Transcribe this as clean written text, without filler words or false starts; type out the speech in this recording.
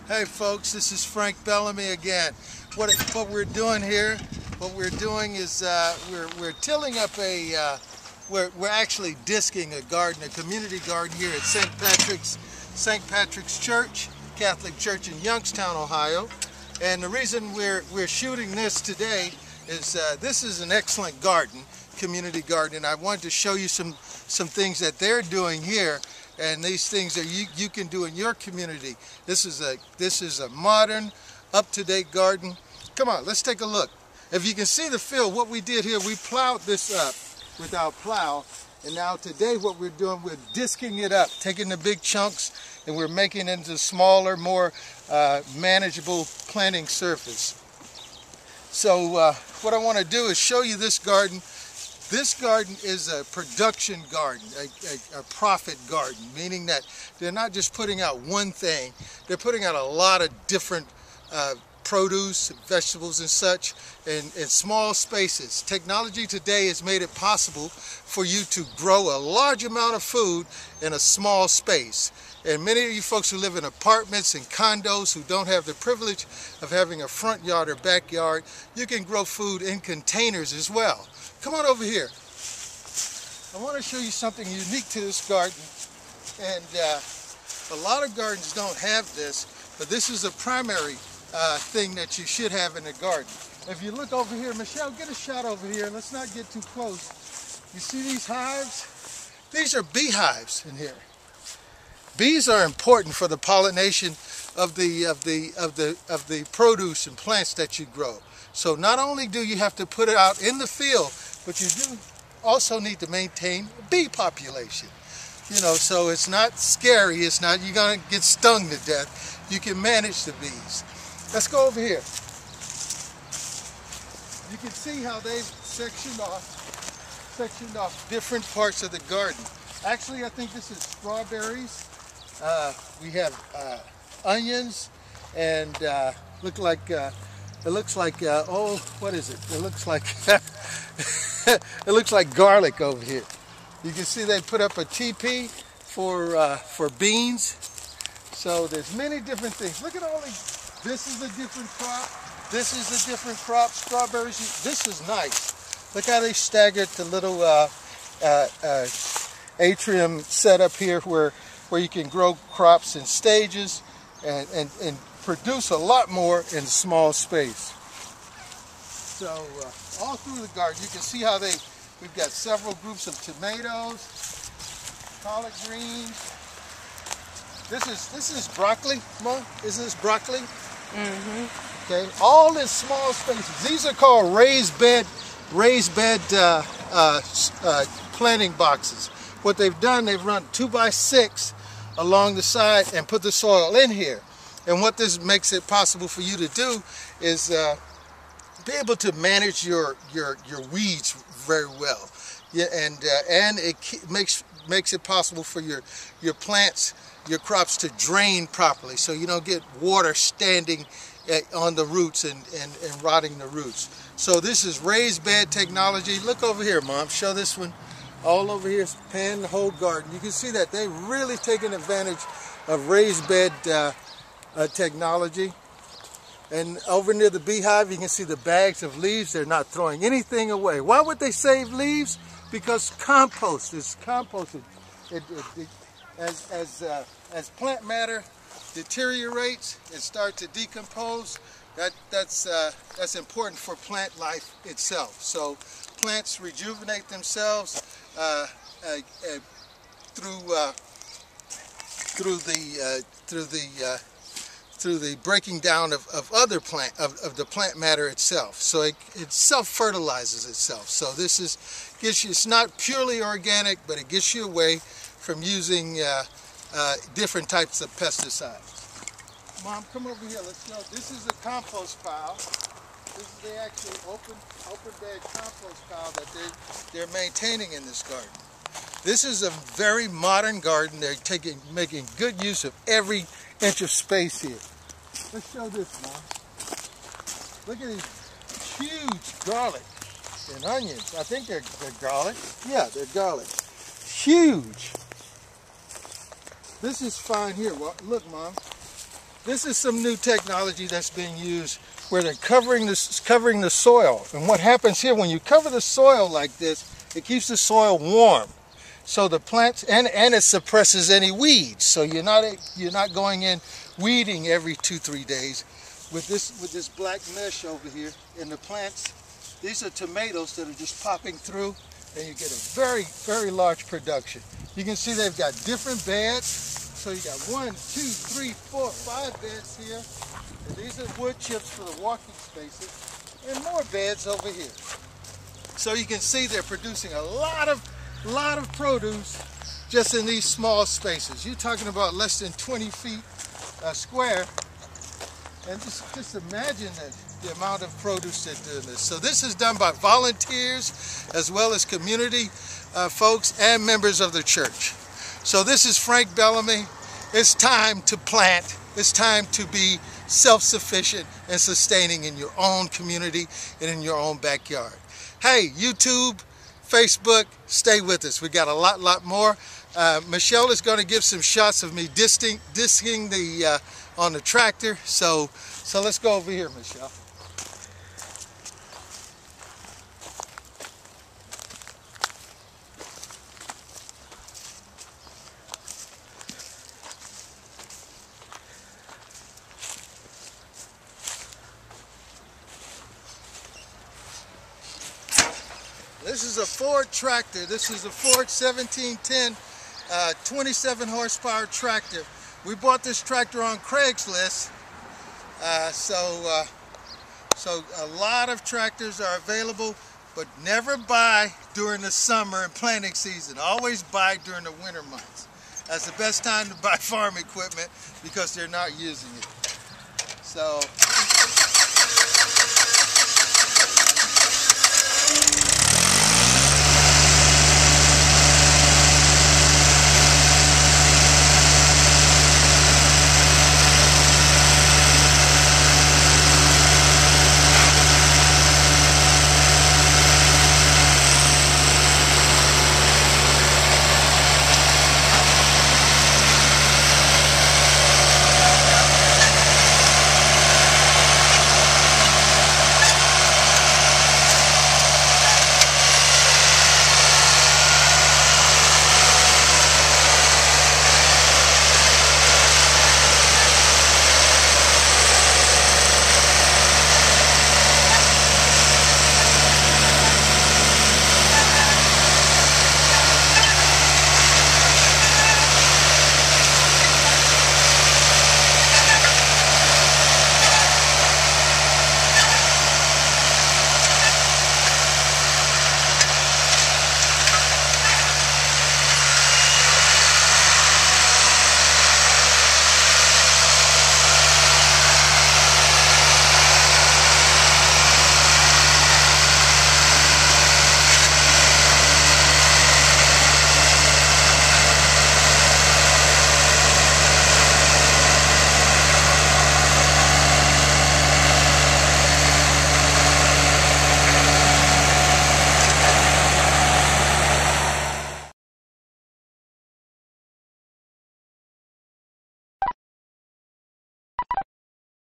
Hey folks, this is Frank Bellamy again. What we're doing here, is we're tilling up we're actually disking a garden, a community garden here at St. Patrick's Church, Catholic Church in Youngstown, Ohio. And the reason we're shooting this today is this is an excellent garden, community garden, and I wanted to show you some things that they're doing here. And these things that you can do in your community. This is a modern, up-to-date garden. Come on, let's take a look. If you can see the field, what we did here, we plowed this up with our plow. And now today what we're doing, we're disking it up, taking the big chunks, and we're making it into smaller, more manageable planting surface. So what I want to do is show you this garden. This garden is a production garden, a profit garden, meaning that they're not just putting out one thing, they're putting out a lot of different produce, vegetables and such in small spaces. Technology today has made it possible for you to grow a large amount of food in a small space. And many of you folks who live in apartments and condos who don't have the privilege of having a front yard or backyard, you can grow food in containers as well. Come on over here. I want to show you something unique to this garden. And a lot of gardens don't have this, but this is a primary thing that you should have in a garden. If you look over here, Michelle, get a shot over here. Let's not get too close. You see these hives? These are beehives in here. Bees are important for the pollination of the produce and plants that you grow. So not only do you have to put it out in the field, but you do also need to maintain a bee population. You know, so it's not scary. It's not you're gonna get stung to death. You can manage the bees. Let's go over here. You can see how they've sectioned off different parts of the garden. Actually, I think this is strawberries. We have onions, and it looks like oh, what is it? It looks like it looks like garlic over here. You can see they put up a teepee for beans. So there's many different things. Look at all these. This is a different crop. This is a different crop. Strawberries. This is nice. Look how they staggered the little atrium setup here where you can grow crops in stages and produce a lot more in a small space. So all through the garden, you can see how we've got several groups of tomatoes, collard greens. This is broccoli, Mom? Is this broccoli? Mm-hmm. Okay, all in small spaces. These are called raised bed planting boxes. What they've done, they've run 2x6 along the side and put the soil in here. And what this makes it possible for you to do is be able to manage your weeds very well. Yeah, and it makes it possible for your plants, your crops to drain properly, so you don't get water standing on the roots and rotting the roots. So this is raised bed technology. Look over here, Mom. Show this one. All over here, pan the whole garden. You can see that they've really taken advantage of raised bed technology. And over near the beehive, you can see the bags of leaves. They're not throwing anything away. Why would they save leaves? Because compost is composted. As plant matter deteriorates and starts to decompose, that's important for plant life itself. So plants rejuvenate themselves through the breaking down of the plant matter itself. So it self-fertilizes itself. So gives you, it's not purely organic, but it gets you away from using different types of pesticides. Mom, come over here. Let's go. This is a compost pile. This is the actual open bed compost pile that they're maintaining in this garden. This is a very modern garden. They're making good use of every inch of space here. Let's show this, Mom. Look at these huge garlic and onions. I think they're garlic. Yeah, they're garlic. Huge. This is fine here. Look, Mom. This is some new technology that's being used where they're covering the soil. And what happens here, when you cover the soil like this, it keeps the soil warm. So the plants, and it suppresses any weeds. So you're not going in weeding every 2-3 days. With this black mesh over here, and the plants, these are tomatoes that are just popping through, and you get a very, very large production. You can see they've got different beds. So you got 1, 2, 3, 4, 5 beds here. And these are wood chips for the walking spaces, and more beds over here. So you can see they're producing a lot of produce just in these small spaces. You're talking about less than 20 feet square. And just imagine the amount of produce they're doing this. So this is done by volunteers as well as community folks and members of the church. So this is Frank Bellamy. It's time to plant. It's time to be self-sufficient and sustaining in your own community and in your own backyard. Hey, YouTube, Facebook, stay with us. We got a lot more. Michelle is going to give some shots of me disking the on the tractor. So let's go over here, Michelle. This is a Ford tractor. This is a Ford 1710 27 horsepower tractor. We bought this tractor on Craigslist. So a lot of tractors are available, but never buy during the summer and planting season. Always buy during the winter months. That's the best time to buy farm equipment because they're not using it. So